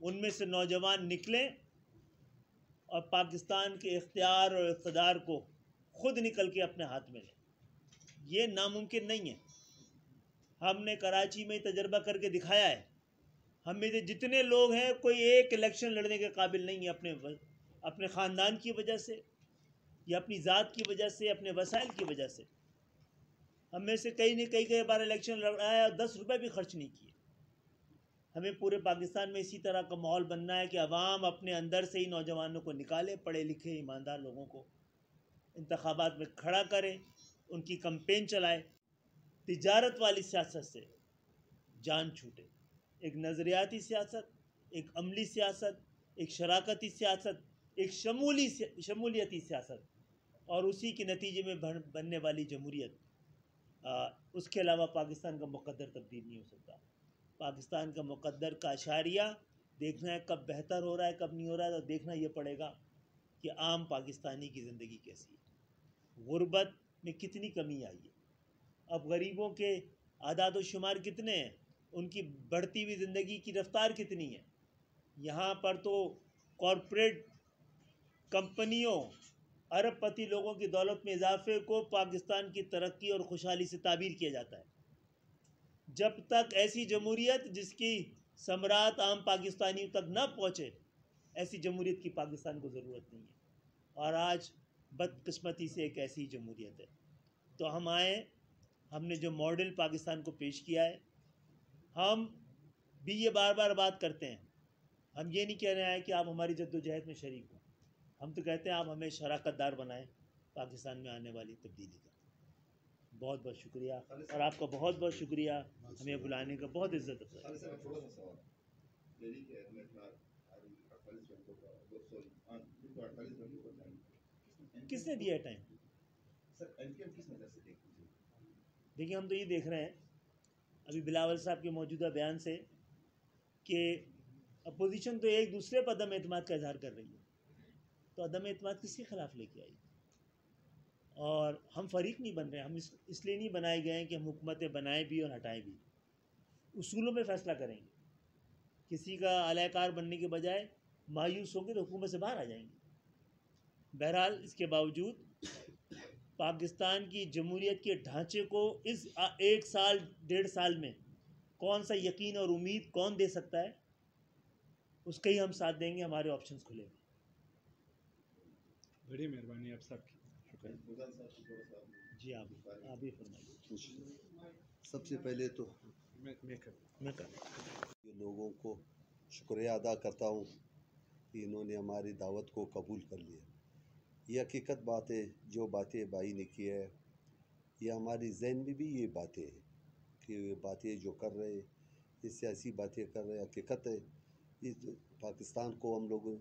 ان میں سے نوجوان نکلیں اور پاکستان کے اختیار اور اقتدار کو خود نکل کے اپنے ہاتھ میں لیں. یہ ناممکن نہیں ہے. ہم نے کراچی میں تجربہ کر کے دکھایا ہے. ہم میں سے جتنے لوگ ہیں کوئی ایک الیکشن لڑنے کے قابل نہیں ہے اپنے خاندان کی وجہ سے یا اپنی ذات کی وجہ سے, اپنے وسائل کی وجہ سے. ہم میں سے کئی بار الیکشن لڑا ہے اور 10 روپے بھی خرچ نہیں کیے. ہمیں پورے پاکستان میں اسی طرح کا ماحول بننا ہے کہ عوام اپنے اندر سے ہی نوجوانوں کو نکالے, پڑھے لکھے ایماندار لوگوں کو انتخابات میں کھڑا کرے, ان کی کمپین چلائے. تجارت والی سیاست سے جان چھوٹے. ایک نظریاتی سیاست, ایک عملی سیاست, ایک شراکتی سیاست, ایک شمولیتی سیاست اور اسی کے نتیجے میں بننے والی جمہوریت. اس کے علاوہ پاکستان کا مقدر تبدیل نہیں ہو سکتا. پاکستان کا مقدر کا اشاریہ دیکھنا ہے کب بہتر ہو رہا ہے کب نہیں ہو رہا ہے, تو دیکھنا یہ پڑے گا کہ عام پاکستانی کی زندگی کیسی ہے, غربت میں کتنی کمی آئی ہے, اب غریبوں کے اعداد و شمار کتنے ہیں, ان کی بڑھتی ہوئی زندگی کی رفتار کتنی ہے. یہاں پر تو کارپوریٹ کمپنیوں, ارب پتی لوگوں کی دولت میں اضافے کو پاکستان کی ترقی اور خوشحالی سے تعبیر کیا جاتا ہے. جب تک ایسی جمہوریت جس کی ثمرات عام پاکستانیوں تک نہ پہنچے, ایسی جمہوریت کی پاکستان کو ضرورت نہیں ہے. اور آج بدقسمتی سے ایک ایسی جمہوریت ہے. تو ہم آئیں, ہم نے جو ماڈل پاکستان کو پیش کیا ہے, ہم بھی یہ بار بار بات کرتے ہیں. ہم یہ نہیں کہہ رہے ہیں کہ آپ ہماری جد و جہد میں شریک ہوں. ہم تو کہتے ہیں آپ ہمیں شراکت دار بنائیں پاکستان میں آنے والی تبدیلی کا. بہت بہت شکریہ, اور آپ کا بہت بہت شکریہ ہمیں بلانے کا. بہت عزت افضل. کس نے دیا ٹائم؟ دیکھیے, ہم تو یہ دیکھ رہے ہیں ابھی بلاول صاحب کے موجودہ بیان سے کہ اپوزیشن تو ایک دوسرے پر عدم اعتماد کا اظہار کر رہی ہے. تو عدم اعتماد کس کے خلاف لے کے آئی؟ اور ہم فریق نہیں بن رہے. ہم اس لیے نہیں بنائے گئے ہیں کہ ہم حکومتیں بنائیں بھی اور ہٹائیں بھی. اصولوں پہ فیصلہ کریں گے. کسی کا اعلی کار بننے کے بجائے مایوس ہوں گے تو حکومت سے باہر آ جائیں گے. بہرحال اس کے باوجود پاکستان کی جمہوریت کے ڈھانچے کو اس 1 سال 1.5 سال میں کون سا یقین اور امید کون دے سکتا ہے, اس کا ہی ہم ساتھ دیں گے. ہمارے آپشنز کھلے ہیں. بڑی مہربانی آپ سب کی. جی آپ بھی فرمائیے. سب سے پہلے تو میں لوگوں کو شکریہ ادا کرتا ہوں کہ انہوں نے ہماری دعوت کو قبول کر لیا. یہ حقیقت بات ہے, جو باتیں بھائی نے کی ہے, یہ ہماری ذہن میں بھی یہ باتیں ہیں کہ یہ باتیں جو کر رہے, یہ سیاسی باتیں کر رہے, حقیقت ہے. اس پاکستان کو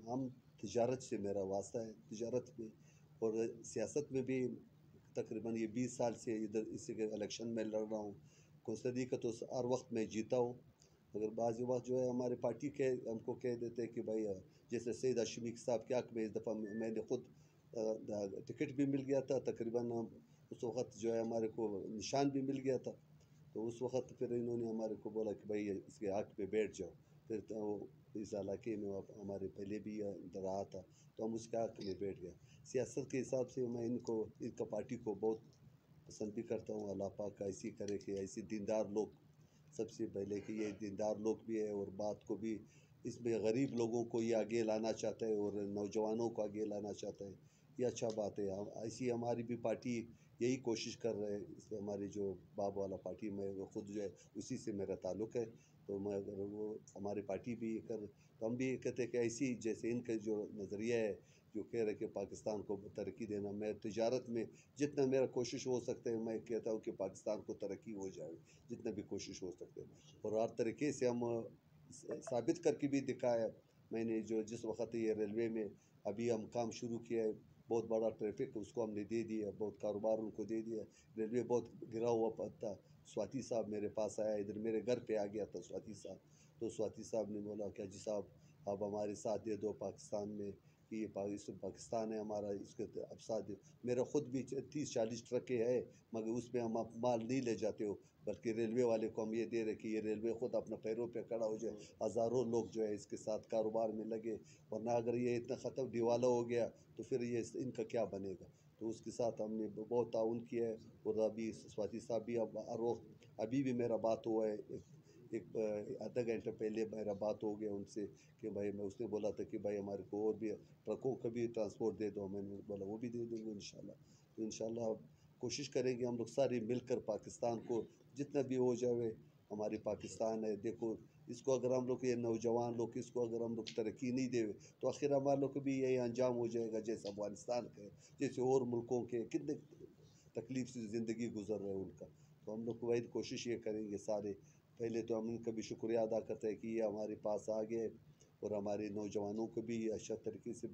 ہم تجارت سے میرا واسطہ ہے, تجارت میں اور سیاست میں بھی تقریباً یہ 20 سال سے ادھر اسی کے الیکشن میں لڑ رہا ہوں. کوسدی کا تو ہر وقت میں جیتا ہوں, مگر بعض وقت جو ہے ہمارے پارٹی کے ہم کو کہہ دیتے ہیں کہ بھائی, جیسے سید ہاشمی صاحب کیا کہ اس دفعہ میں نے خود ٹکٹ بھی مل گیا تھا, تقریباً اس وقت جو ہے ہمارے کو نشان بھی مل گیا تھا. تو اس وقت پھر انہوں نے ہمارے کو بولا کہ بھائی اس کے حق پہ بیٹھ جاؤ. پھر تو اس علاقے میں ہمارے پہلے بھی رہا تھا, تو ہم اس کے حق میں بیٹھ گئے. سیاست کے حساب سے میں ان کا پارٹی کو بہت پسند بھی کرتا ہوں. اللہ پاک کا ایسی کرے کہ ایسے دیندار لوگ, سب سے پہلے کہ یہ دیندار لوگ بھی ہے, اور بات کو بھی اس میں غریب لوگوں کو یہ آگے لانا چاہتا ہے اور نوجوانوں کو آگے لانا چاہتا ہے. یہ اچھا بات ہے. ایسی ہماری بھی پارٹی یہی کوشش کر رہے ہیں. اس میں ہماری جو باب والا پارٹی میں وہ خود جو ہے اسی سے میرا تعلق ہے. تو میں اگر وہ ہماری پارٹی بھی تو ہم بھی کہتے ہیں کہ ایسی جیسے ان کا جو نظریہ ہے جو کہہ رہے کہ پاکستان کو ترقی دینا, میں تجارت میں جتنا میرا کوشش ہو سکتا ہے میں کہتا ہوں کہ پاکستان کو ترقی ہو جائے, جتنا بھی کوشش ہو سکتے ہیں. اور ہر طریقے سے ہم ثابت کر کے بھی دکھایا. میں نے جس وقت یہ ریلوے میں ابھی ہم کام شروع کیا ہے, بہت بڑا ٹریفک اس کو ہم نے دے دیا, بہت کاروبار ان کو دے دیا. ریلوے بہت گرا ہوا تھا. سواتی صاحب میرے پاس آیا, ادھر میرے گھر پہ آ گیا تھا سواتی صاحب. تو سواتی صاحب نے بولا کہ جی صاحب آپ ہمارے ساتھ دے دو, پاکستان میں کہ یہ پاکستان ہے ہمارا، اس کے اب ساتھ میرا خود بھی 30-40 ٹرکیں ہے، مگر اس میں ہم مال نہیں لے جاتے ہو، بلکہ ریلوے والے کو ہم یہ دے رہے کہ یہ ریلوے خود اپنے پیروں پہ کھڑا ہو جائے. ہزاروں لوگ جو ہے اس کے ساتھ کاروبار میں لگے، ورنہ اگر یہ اتنا ختم دیوالا ہو گیا تو پھر یہ ان کا کیا بنے گا. تو اس کے ساتھ ہم نے بہت تعاون کیا ہے. اور ابھی سواتی صاحب بھی ابھی بھی میرا بات ہوا ہے، ایک آدھا گھنٹہ پہلے میرا بات ہو گیا ان سے کہ بھائی اس نے بولا تھا کہ بھائی ہمارے کو اور بھی ٹرکوں کا بھی ٹرانسپورٹ دے دو. میں نے بولا وہ بھی دے دیں گے انشاءاللہ. تو انشاءاللہ کوشش کریں گے ہم لوگ سارے مل کر پاکستان کو جتنا بھی ہو جائے. ہماری پاکستان ہے، دیکھو اس کو اگر ہم لوگ یہ نوجوان لوگ اس کو اگر ہم لوگ ترقی نہیں دے تو آخر ہمارے لوگ کو بھی یہی انجام ہو جائے گا جیسے افغانستان کے، جیسے اور ملکوں کے کتنے تکلیف سے زندگی گزر رہے ہیں ان کا. تو ہم لوگ وہی کوشش یہ کریں گے سارے. پہلے تو ہم ان کا بھی شکریہ ادا کرتے ہیں کہ یہ ہمارے پاس آ گئے اور ہمارے نوجوانوں کو بھی اچھا طریقے سے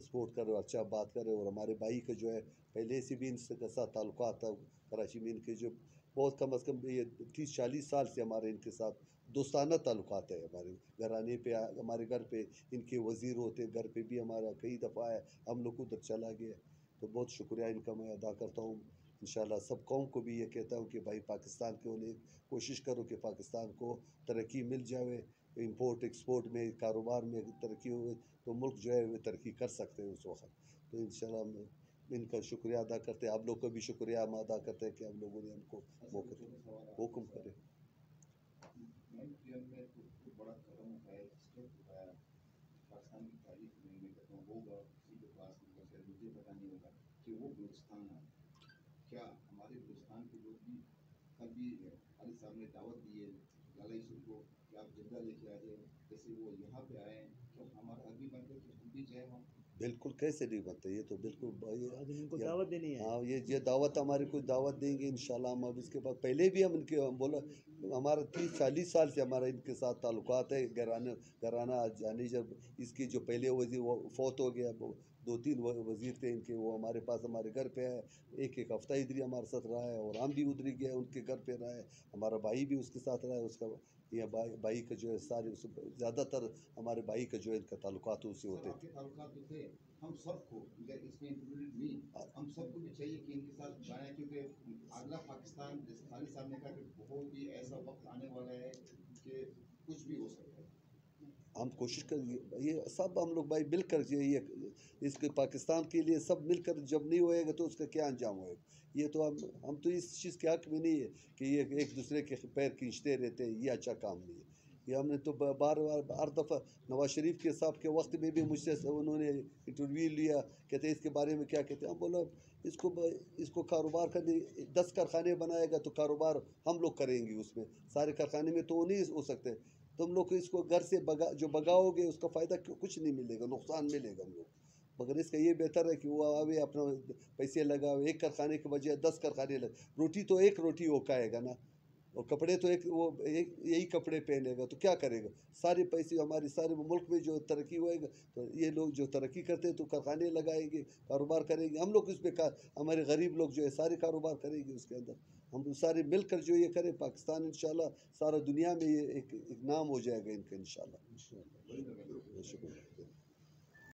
سپورٹ کرے، اچھا بات کرے. اور ہمارے بھائی کا جو ہے پہلے سے بھی ان سے ساتھ تعلقات تھا کراچی میں، ان کے جو بہت کم از کم یہ 30-40 سال سے ہمارے ان کے ساتھ دوستانہ تعلقات ہے. ہمارے گھرانے پہ ہمارے گھر پہ ان کے وزیر ہوتے، گھر پہ بھی ہمارا کئی دفعہ ہے، ہم لوگ ادھر چلا گیا. تو بہت شکریہ ان کا میں ادا کرتا ہوں. انشاءاللہ سب قوم کو بھی یہ کہتا ہوں کہ بھائی پاکستان کے لیے کوشش کرو کہ پاکستان کو ترقی مل جائے. امپورٹ ایکسپورٹ میں کاروبار میں ترقی ہوئے تو ملک جو ہے وہ ترقی کر سکتے ہیں اس وقت. تو انشاءاللہ ہم ان کا شکریہ ادا کرتے ہیں. آپ لوگ کا بھی شکریہ ہم ادا کرتے ہیں کہ ہم لوگوں نے ہم کو موقع حکم کرے. بڑا قدم اٹھایا، اسٹیپ اٹھایا پاکستان کی تاریخ میں. میں کہتا ہوں ہوگا کسی کے پاس مجھے پتا نہیں ہوگا کہ وہ بلوچستان ہے. کیا ہمارے بلوچستان کے لوگ بھی کل بھی علی صاحب نے دعوت دی ہے لالا یوسف کو کہ آپ جدہ لے کے آ جائیں، جیسے وہ یہاں پہ آئے ہیں تو ہمارا حق بھی بنتا ہے کہ ہم بھی جائیں. ہم بالکل کیسے نہیں بنتے، یہ تو بالکل ان کو دعوت دینی ہے. ہاں یہ دعوت ہماری کوئی دعوت دیں گے انشاءاللہ. ہم اب اس کے بعد پہلے بھی ہم ان کے بولا ہمارا 30-40 سال سے ہمارا ان کے ساتھ تعلقات ہے. گھرانہ جانی جب اس کی جو پہلے وزیر وہ فوت ہو گیا، 2-3 وزیر تھے ان کے، وہ ہمارے پاس ہمارے گھر پہ آئے. ایک ہفتہ ادھر ہی ہمارے ساتھ رہا ہے اور ہم بھی ادھر ہی گئے ان کے گھر پہ رہا ہے. ہمارا بھائی بھی اس کے ساتھ رہا ہے. اس کا یہ بھائی کا جو ہے سارے زیادہ تر ہمارے بھائی کا جو ہے ان کا تعلقات اس سے ہوتے تھے. تعلقات تھے. ہم سب کو اس میں انکلوڈیڈ می، ہم سب کو بھی چاہیے کہ ان کے ساتھ جائیں، کیونکہ اگلا پاکستان جیسے خالد صاحب نے کہا کہ بہت ہی ایسا وقت آنے والا ہے کہ کچھ بھی ہو سکتا ہے. ہم کوشش کریں گے یہ سب ہم لوگ بھائی مل کر یہ اس کے پاکستان کے لیے سب مل کر جب نہیں ہوئے گا تو اس کا کیا انجام ہوئے گا. یہ تو ہم تو اس چیز کے حق میں نہیں ہے کہ یہ ایک دوسرے کے پیر کھینچتے رہتے ہیں، یہ اچھا کام نہیں ہے. یہ ہم نے تو بار ہر دفعہ نواز شریف کے صاحب کے وقت میں بھی مجھ سے انہوں نے انٹرویو لیا، کہتے ہیں اس کے بارے میں کیا کہتے ہیں. ہم بولا اس کو کاروبار کرنے 10 کارخانے بنائے گا تو کاروبار ہم لوگ کریں گے. اس میں سارے کارخانے میں تو وہ نہیں ہو سکتے. تم لوگ اس کو گھر سے جو بگاؤ گے اس کا فائدہ کچھ نہیں ملے گا، نقصان ملے گا ہم لوگ. مگر اس کا یہ بہتر ہے کہ وہ آوے اپنا پیسے لگاوے. ایک کارخانے کے بجائے 10 کارخانے روٹی تو ایک روٹی وہ کھائے گا نا، اور کپڑے تو یہی کپڑے پہنے گا تو کیا کرے گا. سارے پیسے ہمارے سارے ملک میں جو ترقی ہوئے گا تو یہ لوگ جو ترقی کرتے ہیں تو کارخانے لگائیں گے، کاروبار کریں گے. ہم لوگ اس پہ ہمارے غریب لوگ جو ہے سارے کاروبار کریں گے اس کے اندر. ہم سارے مل کر جو یہ کریں پاکستان انشاءاللہ سارا دنیا میں یہ ایک نام ہو جائے گا ان کا انشاءاللہ. شکریہ.